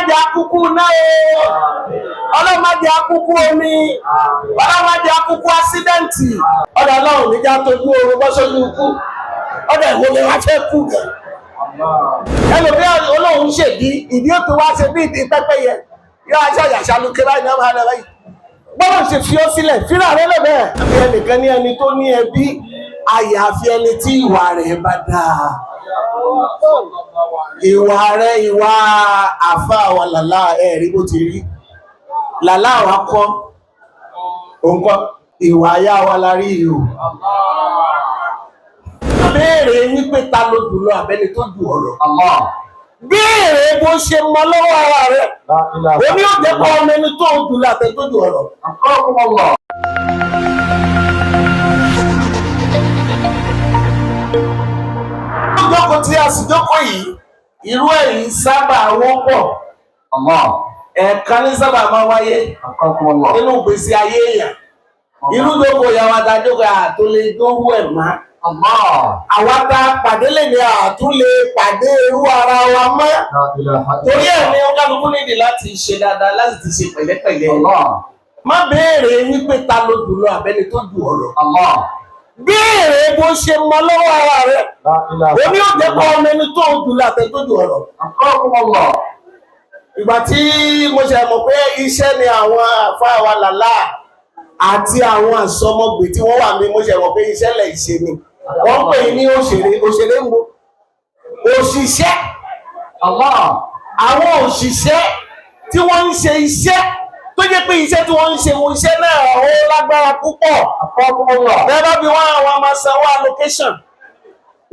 ọlọ́mọdé akúkú náà o, ọlọ́mọdé akúkú omi, ọlọ́mọdé akúkú ásídẹ́ǹtì, ọ̀dọ̀ ọlọ́run níjà tó gbé orun bọ́ sójú ikú, ọ̀dọ̀ ìwòlè wá fẹ́ kú gẹ̀. ẹlòmí olóhùn ṣèdí ìdí òtún wá ṣe bí ìdí pẹ́pẹ́yẹ yóò aṣọ ìyàṣàlùkẹ́ báyìí náà máa lọ báyìí. gbọ́dọ̀ ṣe fi ó sílẹ̀ fírà rẹ lẹ́bẹ̀ẹ́. àbí ẹnìkan ní ẹni tó ní ẹbí àyàfi ẹni tí ìwà rẹ̀ bá dáa. ìwà rẹ̀ ìwà àfa àwọn làlá ẹ̀rí bó ti rí làlá wa kọ́ òǹkọ́ ìwà ayá wa la rí ìlú. béèrè wípé ta ló jùlọ àbẹ́ni tó jù ọ̀rọ̀. béèrè bó ṣe mọ lọ́wọ́ ara rẹ̀ oní òjẹ́ kọ́ ọmọ ẹni tó jùlọ àbẹ́ni tó jù ọ̀rọ̀. Jókòó tí a sì jókòó yìí, irú èyí sábà wọ́pọ̀. Ẹ̀ẹ̀kan ní sábà máa wáyé nínú ìgbésí ayé èèyàn. Irú jókòó ìyàwó adájókòó àtúnlé dówó ẹ̀ má. Àwa tá a pàdé lè ní àtúnlé pàdé irú ara wa mọ́. Torí ẹ̀ ní ọ̀kadùnkún nídìí láti ṣe dáadáa láti ti ṣe pẹ̀lẹ́pẹ̀lẹ́. Má béèrè wípé ta ló jùlọ àbẹ́ni tó jù ọ̀rọ̀. Béèrè bó ṣe mọ lọ́wọ́ ara rẹ̀. Oní òjẹ́ kọ́ ọmọ ẹni tó ń jùlọ àtẹ tó jù ọ̀rọ̀. Ìgbà tí mo ṣe mọ̀ pé iṣẹ́ ni àwọn àfáà wa làlá àti àwọn àsọmọgbè tí wọ́n wà mí, mo ṣe mọ̀ pé iṣẹ́ lẹ̀ ṣe ni. Wọ́n pè ní òṣèré ń bo. Òṣìṣẹ́. Àwọn òṣìṣẹ́ tí wọ́n ń ṣe iṣẹ́ tó jẹ́ pé iṣẹ́ tí wọ́n ń ṣe wọn iṣẹ́ náà ó lágbára púpọ̀. Bẹ́ẹ̀ bí wọ́n máa sanwó allocation,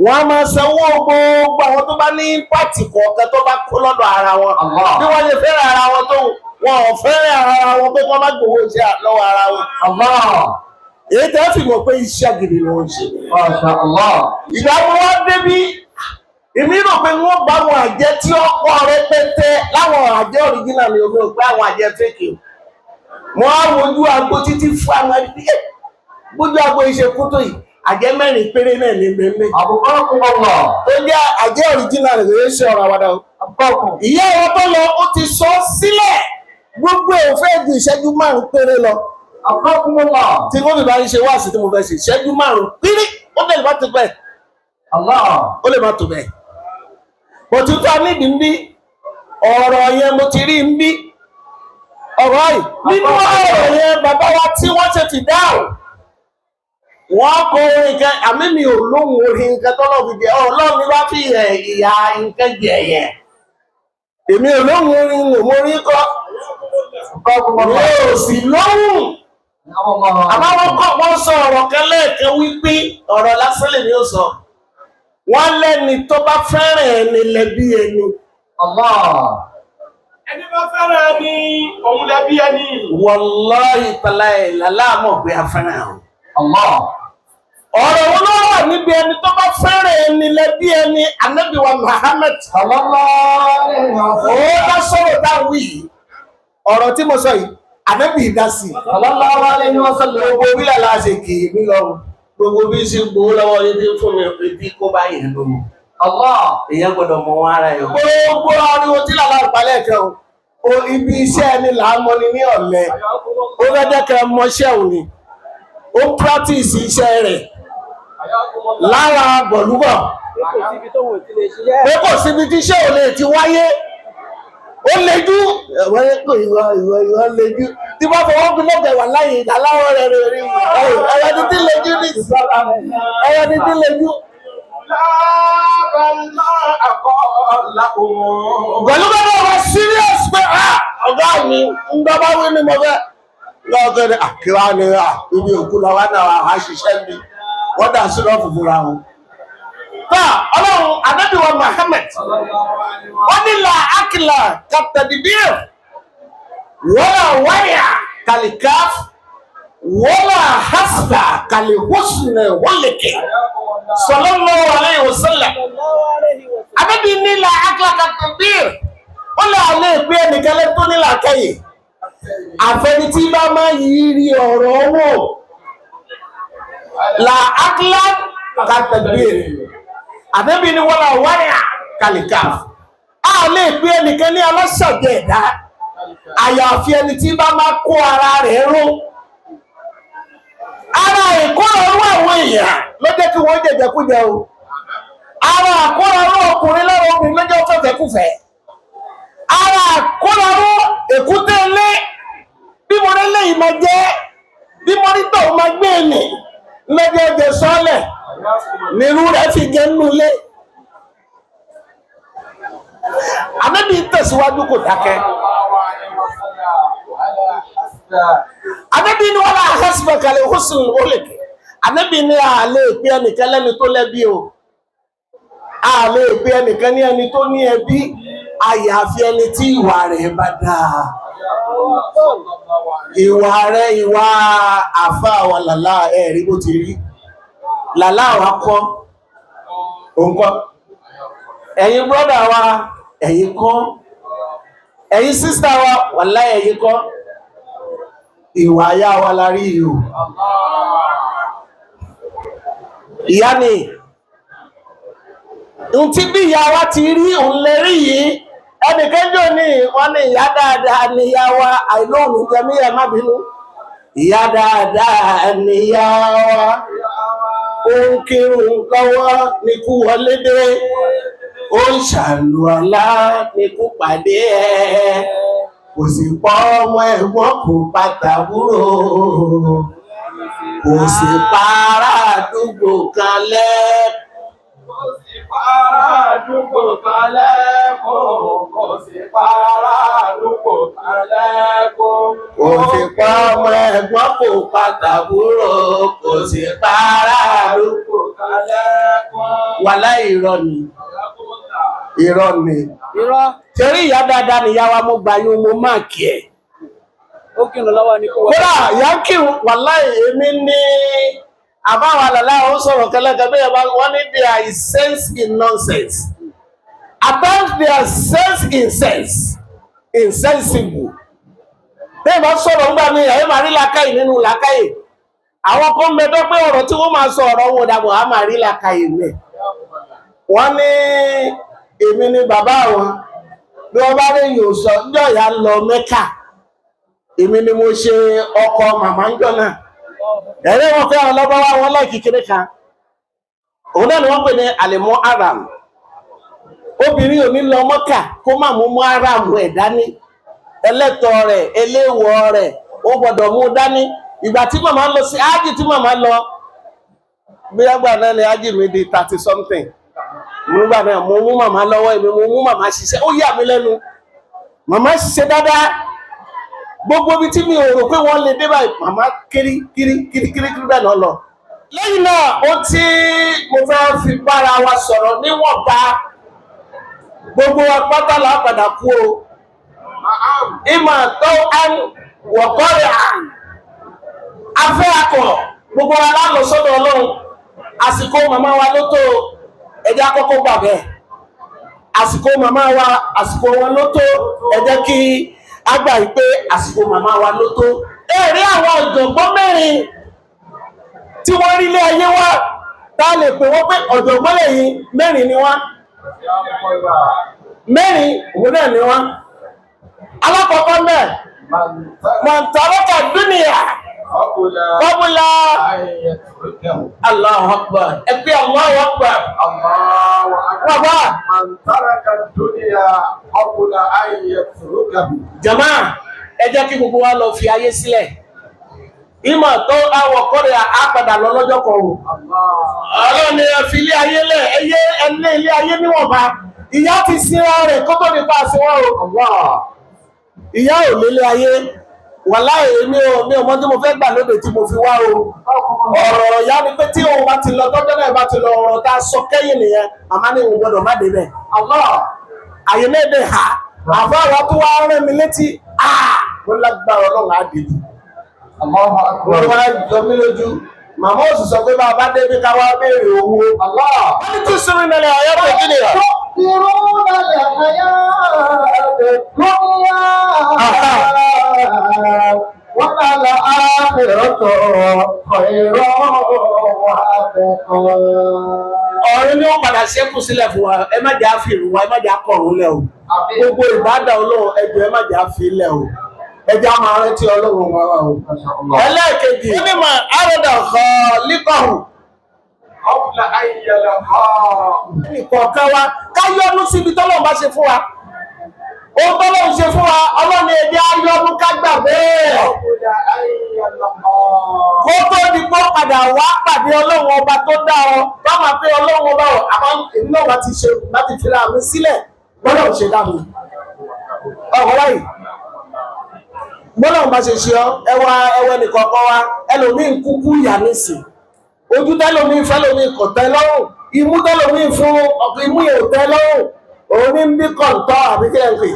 wọ́n á máa sanwó gbogbo àwọn tó bá ní pàtì kọ̀ọ̀kan tó bá kó lọ́dọ̀ ara wọn. Bí wọ́n lè fẹ́ràn ara wọn tó wọn ò fẹ́ràn ara wọn pé kí wọ́n má gbowó iṣẹ́ lọ́wọ́ ara wọn. Èyí tẹ́ fi mọ̀ pé iṣẹ́ gidi ni wọ́n ṣe. Ìgbà wo wá débí? Èmi rò pé wọ́n bá àwọn àjẹ́ tí ó pọ̀ rẹpẹtẹ láwọn àjẹ́ original ni omi ò pé àwọn àjẹ́ fake o. Wọ́n á wojú agbo títí fún àwọn ẹbí bójú agbo iṣẹ́ kótó yìí àjẹ́ mẹ́rin péré náà ní mẹ́mẹ́. Tó jẹ́ àjẹ́ original rẹ̀ ṣe ọ̀rọ̀ àwàdà o. Ìyá wọn tó lọ ó ti sọ sílẹ̀ gbogbo òfé ju ìṣẹ́jú 5 péré lọ. Tí wọ́n fi bá ń ṣe wáàsí tí mo fẹ́ ṣe ìṣẹ́jú 5 péré ó lè má tó bẹ́ẹ̀. Ó lè má tó bẹ́ẹ̀. Òtútù nídìí ń bí ọ̀rọ̀ yẹn mo ti rí ń bí ọ̀rọ̀ yìí nínú ọ̀rọ̀ yẹn bàbá wa tí wọ́n ṣe ti dáhùn wọ́n kọ orin kan àmì mi ò lóhùn orin nǹkan tó lọ́ọ́ fi jẹ ọlọ́run ní wá fi ìyá nǹkan jẹ yẹn èmi ò lóhùn orin mo rí kọ́ mi ò sì lóhùn àmọ́ wọ́n sọ ọ̀rọ̀ kan lẹ́ẹ̀kan wípé ọ̀rọ̀ lásán lèmi ò sọ. Wọ́n lẹ́ni tó bá fẹ́ràn ẹni lẹ́bí ẹni. Ẹni bá fẹ́ràn ẹni, òun lẹ́bí ẹni. Wallahi tallahi láàmọ̀ pé a fẹ́ràn Allah. Ọ̀rọ̀ wọn ló wà níbi ẹni tó bá fẹ́ràn ẹni lẹ́bí ẹni, Ànábì wa Muhammad. Ó dá sọ̀rọ̀ dáwì yìí. Ọ̀rọ̀ tí mo sọ yìí, Ànábì dá sí. Gbogbo wílà láṣẹ kì í mí lọ́rùn. Gbogbo bí ṣe gbowó lọ́wọ́ yìí fún mi ebi kó bá yẹn lómi. Èèyàn gbọ́dọ̀ mọ wọn ara yọ. Gbogbo ariwo tí làlá ìpalẹ̀ kan o ibi iṣẹ́ ẹni là á mọni ní ọ̀lẹ. Ó fẹ́ jẹ́ kẹ́ mọṣẹ́ òní. Ó practice iṣẹ́ rẹ̀ lára bọ̀lúbọ̀. Pé kò síbi tí iṣẹ́ ò lè ti wáyé. Ó lejú. Ìwọ lejú. Tí wọ́n fọwọ́ bí lọ́gbẹ̀ wà láyé ìdáláwọ̀ rẹ̀ rí. Ẹ̀yọ́ ni tí lejú ní. Ẹ̀yọ́ ni tí lejú. Pẹ̀lú bẹ́ẹ̀ wọ́n serious pé ọ̀gá mi ń dọ́bá wí ní mo fẹ́. Lọ́gẹ̀dẹ̀ àkíwá ni ibi òkú lọ́wọ́ náà a ṣiṣẹ́ mi. Wọ́n dà sí lọ́fù fúnra wọn. Ọlọ́run Ànábì wa Muhammad wọ́n ní la akila katadibir wala waya kalikaf wala hasba kalihusne walike sallallahu alayhi wa sallam. Ànábì ní la akila katadibir ó lè alẹ́ ìpé ẹnìkẹ́lẹ́ tó ní làákàyè àfẹni tí bá máa yí rí ọ̀rọ̀ owó la akila katadibir. Ànábì ní wọ́n wáyà kàlìkàf. A lè gbé ẹnìkan ní aláṣàjẹ ẹ̀dá àyàfi ẹni tí bá máa kó ara rẹ̀ ró. Ara ìkóraró àwọn èèyàn ló jẹ́ kí wọ́n jẹjẹkújẹ o. Ara àkóraró ọkùnrin lọ́rọ̀ obìnrin ló jẹ́ fẹ́fẹ́kúfẹ̀ẹ́. Ara àkóraró èkúté ilé bí mo rí lẹ́yìn máa jẹ́ bí mo rí tọ̀ máa gbé ènì lọ́jọ́ ọjọ́ sọ́ọ̀lẹ̀ nírú rẹ̀ fi jẹ́ nínú ilé. Ànábì tẹ̀síwájú kò dákẹ́. Ànábì ní wọ́n lá àhásìbẹ̀kàlẹ̀ húsùn olèkè. Ànábì ní àlè ìpé ẹnìkan lẹ́ni tó lẹ́bí o. Àlè ìpé ẹnìkan ní ẹni tó ní ẹbí àyàfi ẹni tí ìwà rẹ̀ bá dáa. Ìwà rẹ̀ ìwà àfà wa làlá ẹ̀rí bó ti rí. Làlá wa kọ́, òǹkọ́. Ẹ̀yin brọ́dà wa, ẹ̀yin kọ́. Ẹ̀yin sísítà wa, wàláhì ẹ̀yin kọ́. Ìwà ayá wa la rí ìhò. Ìyá ni, ń tí bí ìyá wa ti rí òun lè rí yìí, ẹnìkẹ́jọ́ ní wọ́n ní ìyá dáadáa ni ìyá wa àìlóòrùn jẹmí ẹ má bínú. Ìyá dáadáa ni ìyá wa, ó ń kírun lọ́wọ́ ní kú wọlé dé, ó ń ṣàlùwàlá ní kú pàdé ẹ. Kò sì pọ́ ọmọ ẹ̀gbọ́n kò pàtàbúrò, kò sì pààrà àdúgbò kan lẹ́kọ̀ọ́. Kò sí pààrà àdúgbò kan lẹ́kọ̀ọ́. Kò sí pààrà àdúgbò kan lẹ́kọ̀ọ́. Kò sì pọ́ ọmọ ẹ̀gbọ́n kò pàtàbúrò, kò sì pààrà àdúgbò kan lẹ́kọ̀ọ́. wàláhì irọ́ ni. Irọ́ ni. Irọ́. Ṣeré ìyá dáadáa ni ìyá wa mo gbà yín mo máa kí ẹ̀. Ó kírun lọ́wọ́ ní kó wá. Kódà ìyá kírun wàláhì èmi ní àbáwọn àlàlá ó sọ̀rọ̀ kẹlẹ́kẹ́ bí wọ́n ní there is sense in nonsense. At times there is sense in sense. Insensible. Bí ìbá sọ̀rọ̀ ń gbà mí ẹ̀yẹ́ máa rí làákàyè nínú làákàyè. Àwọn kan mẹ́tọ́ pé ọ̀rọ̀ tí wọ́n máa sọ ọ̀rọ̀ wo dàbọ̀ á máa rí làákàyè mẹ́. Wọ́n ní èmi ni bàbá wọn. Bí wọ́n bá rí yóò sọ ọjọ́ ìyá lọ Mẹ́kà. Èmi ni mo ṣe ọkọ màmá ń jọ náà. Ẹ̀rẹ́ wọn fẹ́ àwọn lọ́bọ́wá wọn láì kékeré kan. Òun náà ni wọ́n pè ní àlèmọ́ aram. Obìnrin ò ní lọ Mọ́kà kó má mú aram ẹ̀ dání. Ẹlẹ́tọ̀ rẹ̀, eléwọ̀ rẹ̀, ó gbọ́dọ̀ mú dání. Ìgbà tí màmá lọ sí ájì tí màmá lọ, bí àgbà náà ni ájì mi di 30 something. Nígbà náà mo mú màmá lọ́wọ́ èmi, mo mú màmá ṣiṣẹ́, ó yà mí lẹ́nu. Màmá ṣiṣẹ́ dáadáa. Gbogbo ibi tí mi ò rò pé wọ́n lè dé báyìí, màmá kiri bẹ́ẹ̀ náà lọ. Lẹ́yìn náà, ó tí mo fẹ́ fi bára wa sọ̀rọ̀ níwọ̀nba. Gbogbo wa pátá là á padà kú o. Ìmọ̀ tó ń wọ̀kọ́rẹ̀ àn. Afẹ́ akọ̀, gbogbo wa lálọ́ sọ́dọ̀ Ọlọ́run. Àsìkò màmá wa ló tó ẹ jẹ́ àkọ́kọ́ gbà bẹ́ẹ̀. Àsìkò màmá wa, àsìkò wọn ló tó ẹ jẹ́ kí a gbà pé àsìkò màmá wa ló tó. Èrè àwọn ọ̀jọ̀gbọ́n mẹ́rin tí wọ́n rí ilé ayé wá, tá a lè pè wọ́n pé ọ̀jọ̀gbọ́n lẹ́yìn mẹ́rin ni wọ́n. Mẹ́rin òun náà ni wọ́n. Alákọ̀ọ́kọ́ mẹ́ mọ̀ntàrọ́kà dúnìyà kọ́bùlà Allahu Akbar. Ẹ pé Allahu Akbar. Bàbá. Mọ̀ntàrọ́kà dúnìyà kọ́bùlà ayẹ̀tùrúkà. Jàmá, ẹ jẹ́ kí gbogbo wa lọ fi ayé sílẹ̀. Ìmọ̀ tó àwọ̀ kọ́rẹ̀ àpàdà lọ lọ́jọ́ kan o. Ọlọ́run ni ẹ fi ilé ayé lẹ̀, ẹyẹ ẹlẹ́ ilé ayé níwọ̀nba. Ìyá ti sinra rẹ̀ kó tó nípa àṣewọ́ o. Ìyá ò lélé ayé. Wàláhì mi ò mọ̀ tí mo fẹ́ gbà lóde tí mo fi wá o. Ọ̀rọ̀ ìyá ni pé tí òun bá ti lọ tọ́jọ́ náà bá ti lọ ọ̀rọ̀ tá a sọ kẹ́yìn nìyẹn, màmá ní òun gbọ́dọ̀ má débẹ̀. Àyè náà dé ha. Àbá wa tó wá rẹ́ mi létí. Mo lágbára Ọlọ́run á dìbò. Wọ́n wá jọ mí lójú. Màmá ò sì sọ pé bá a bá débi ká wá béèrè owó. Wọ́n ní kí sinmi nílẹ̀ ayé tó kí nìyà. Ọ̀rọ̀ òun ni ó padà ṣẹ́kù sílẹ̀ fún wa ẹ má jẹ́ àfihàn wa ẹ má jẹ́ àkọ̀rún lẹ̀ o gbogbo ìbádà ọlọ́run ẹjọ́ ẹ má jẹ́ àfihàn lẹ̀ o ẹjọ́ máa rántí ọlọ́run wa o. ẹlẹ́ẹ̀kejì ó ní mà àròdà kọ́ líkọ̀hù قبل أن يلقى ìkọ̀ọ̀kan wa ká yọ́nú síbi tọ́lọ́run bá ṣe fún wa ohun tọ́lọ́run ṣe fún wa ọlọ́run ẹ̀jẹ̀ á yọ́nú ká gbà bẹ́ẹ̀. قبل أن يلقى kó tó di pọ́ padà wá pàdé ọlọ́run ọba tó dá ọ bá máa pé ọlọ́run ọba ọ àmọ́ èmi náà láti ṣe láti fira mi sílẹ̀ gbọ́dọ̀ ṣe dá mi. ọ̀rọ̀ báyìí gbọ́dọ̀ bá ṣe ṣe ọ ẹwẹ́ nìkan kan wá ẹlòmíín kúkú ìyá nísìn ojú tẹ́lòmíín fẹ́lòmíín kò tẹ́ lọ́rùn imú tẹ́lòmíín fún ọkọ̀ imú yẹn ò tẹ́ lọ́rùn òun ní bí kọ̀ǹtọ́ àbí kí ẹ̀ ń pè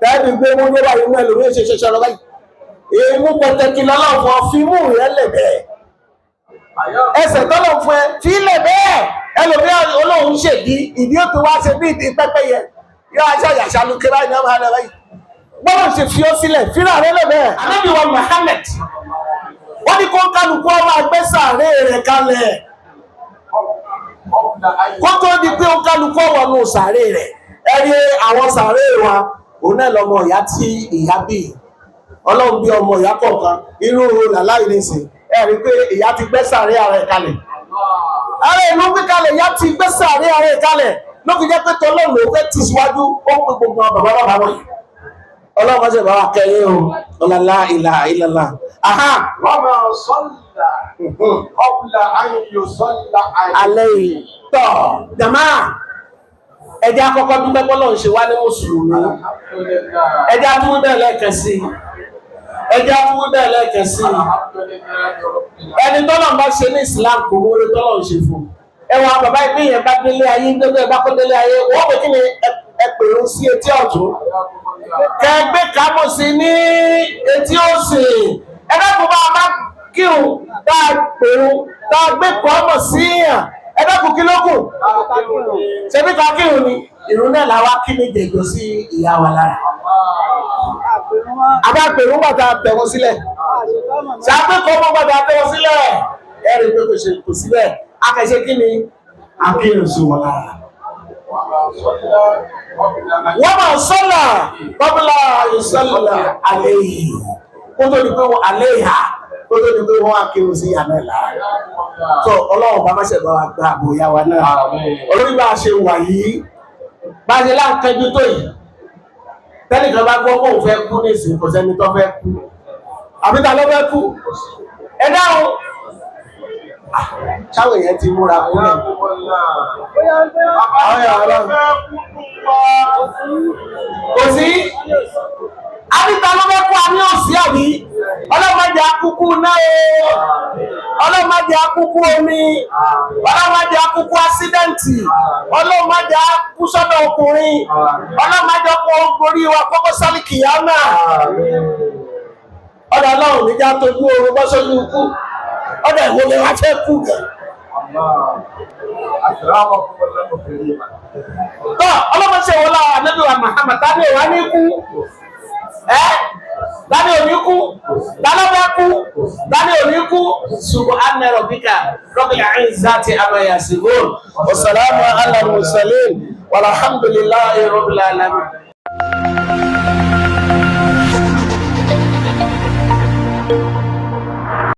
tẹ́ẹ̀bì gbé mú nígbà imú ẹlòmíín ṣe ṣẹṣẹ lọ́wọ́ yìí èmú pẹ̀tẹ́kì lọ́lọ́ fún ọ fíìmù rẹ̀ lè bẹ́ẹ̀ ẹsẹ̀ tọ́lọ̀ fún ẹ fi lè bẹ́ẹ̀ ẹlòmíín olóhùn ṣèdí ìdí ó ti wá ṣe bí ìdí pẹ́pẹ́yẹ yóò aṣọ àyàṣálù kí báyìí náà máa lọ báyìí gbọ́dọ̀ ṣe fi ó sílẹ̀ fíra rẹ̀ lè bẹ́ẹ̀. Ànábì wa Muhammad wọ́n ní kó kálukú ọmọ ẹgbẹ́ sàárè rẹ̀ kalẹ̀ قبل أن kó tó di pé ó kálukú ọwọ́ nù sàárè rẹ̀ ẹni àwọn sàárè wa òun náà lọmọ ìyá tí ìyá bí ọlọ́run bí ọmọ ìyá kọ̀ọ̀kan irú làlá ìrìnsìn ẹ rí pé ìyá ti gbẹ́ sàárè ara ẹ̀ kalẹ̀ ara ìlú gbé kalẹ̀ ìyá ti gbẹ́ sàárè ara ẹ̀ kalẹ̀ ló fi jẹ́ pé tọ́lọ́run ló fẹ́ tì síwájú ó ń pe gbogbo àwọn bàbá wọ̀nyí ọlọ́run ṣe bá wa kẹ́yìn o ọlọ́lá ìlà ìlàlá aha وما صلى قبل أن يصلى عليه alẹ́ yìí tọ̀ jàmá ẹjẹ́ akọ́kọ́ dúpẹ́ bọ́lọ̀ ń ṣe wá ní mùsùlùmí الحمد لله ẹjẹ́ atúwú bẹ́ẹ̀ lẹ́ẹ̀kan sí ẹjẹ́ atúwú bẹ́ẹ̀ lẹ́ẹ̀kan sí الحمد لله رب العالمين ẹni tọ́lọ̀ ń bá ṣe ní Islam kò wọlé tọ́lọ̀ ń ṣe fún ẹwà bàbá ìpín yẹn bá délé ayé gbogbo ẹ̀ bá kó délé ayé wọ́n pè kí ni ẹ pèrò sí etí ọ̀tún kẹgbẹ́ kámọ̀ sí ní etí òsì ẹ̀dẹ́kùn bá bá kírun tá a pèrò tá a gbé kọ́mọ̀ sí yàn ẹ̀dẹ́kùn kí ló kù ṣebí ká kírun ni ìrun náà làwa kí ni jẹ̀gbọ́ sí ìyá wa lára àbá pèrò bàtà tẹ̀wọ́ sílẹ̀ ṣàpé kọ́mọ̀ bàtà tẹ̀wọ́ sílẹ̀ ẹ̀rí pé kò síbẹ̀ akẹ́ṣe kí ni akírun sí wọn lára. wọ́n máa sọ́là bọ́bílà ìsọ́là alẹ́ yìí kó tó di pé wọ́n alẹ́ ìhà kó tó di pé wọ́n á kírun sí ìyá náà lára. tó ọlọ́run bá má ṣe bá wa gba àbòyá wa náà olórí bá a ṣe wà yìí bá a ṣe láǹkẹ́jú tó yìí tẹ́nìkan bá gbọ́ kóun fẹ́ kú ní ìsìn kò sẹ́ni tó fẹ́ kú àbí ta ló fẹ́ kú ẹ dáhùn sáwọn èèyàn ti múra kúlẹ̀. àwọn yàrá kò sí àbíta ló fẹ́ kú àmì òsì àbí ọlọ́mọdé akúkú náà o ọlọ́mọdé akúkú omi ọlọ́mọdé akúkú ásídẹ́ǹtì ọlọ́mọdé akú sọ́dọ̀ ọkùnrin ọlọ́mọdé ọkọ̀ orí wa kọ́kọ́ sálì kìyàmà ọ̀dọ̀ ọlọ́run níjà tó gbó orun bọ́ sójú ikú ọ̀dọ̀ ìwọlé wa fẹ́ kú gẹ̀. tọ́ ọlọ́mọṣẹ́ wọlé ànábì wa Muhammad tani ìwà ní kú tani òní kú tani ọbẹ̀ kú tani òní kú subhana rabbika rabbil izzati amma yasifun wa salamun ala al-mursalin walhamdulillahi rabbil alamin.